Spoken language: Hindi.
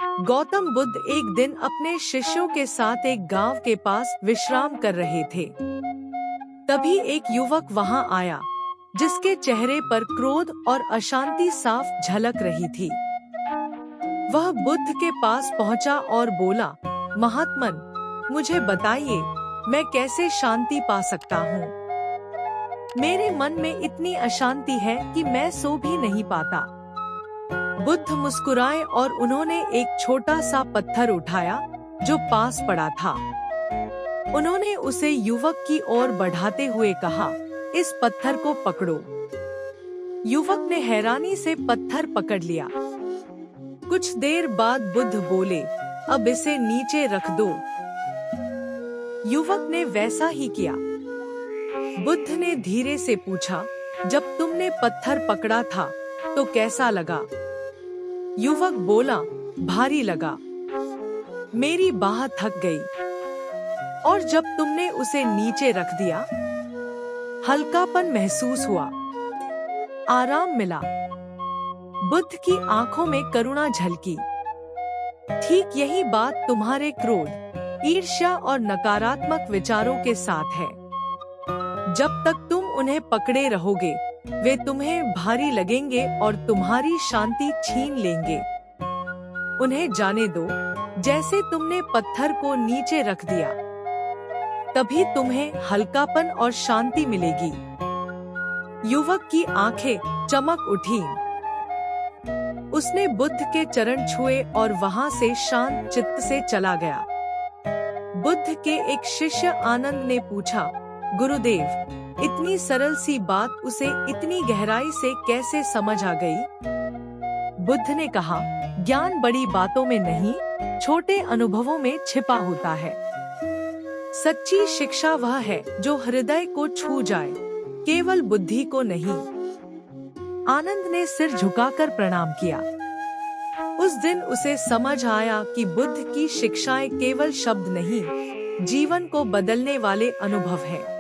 गौतम बुद्ध एक दिन अपने शिष्यों के साथ एक गांव के पास विश्राम कर रहे थे। तभी एक युवक वहां आया, जिसके चेहरे पर क्रोध और अशांति साफ झलक रही थी। वह बुद्ध के पास पहुंचा और बोला, महात्मन, मुझे बताइए, मैं कैसे शांति पा सकता हूँ? मेरे मन में इतनी अशांति है कि मैं सो भी नहीं पाता। बुद्ध मुस्कुराए और उन्होंने एक छोटा सा पत्थर उठाया जो पास पड़ा था। उन्होंने उसे युवक की ओर बढ़ाते हुए कहा, इस पत्थर को पकड़ो। युवक ने हैरानी से पत्थर पकड़ लिया। कुछ देर बाद बुद्ध बोले, अब इसे नीचे रख दो। युवक ने वैसा ही किया। बुद्ध ने धीरे से पूछा, जब तुमने पत्थर पकड़ा था तो कैसा लगा? युवक बोला, भारी लगा, मेरी बाह थक गई। और जब तुमने उसे नीचे रख दिया, हल्कापन महसूस हुआ, आराम मिला। बुद्ध की आंखों में करुणा झलकी। ठीक यही बात तुम्हारे क्रोध, ईर्ष्या और नकारात्मक विचारों के साथ है। जब तक तुम उन्हें पकड़े रहोगे, वे तुम्हें भारी लगेंगे और तुम्हारी शांति छीन लेंगे। उन्हें जाने दो, जैसे तुमने पत्थर को नीचे रख दिया, तभी तुम्हें हल्कापन और शांति मिलेगी। युवक की आंखें चमक उठीं। उसने बुद्ध के चरण छुए और वहां से शांत चित्त से चला गया। बुद्ध के एक शिष्य आनंद ने पूछा, गुरुदेव, इतनी सरल सी बात उसे इतनी गहराई से कैसे समझ आ गई? बुद्ध ने कहा, ज्ञान बड़ी बातों में नहीं, छोटे अनुभवों में छिपा होता है। सच्ची शिक्षा वह है जो हृदय को छू जाए, केवल बुद्धि को नहीं। आनंद ने सिर झुकाकर प्रणाम किया। उस दिन उसे समझ आया कि बुद्ध की शिक्षाएं केवल शब्द नहीं, जीवन को बदलने वाले अनुभव हैं।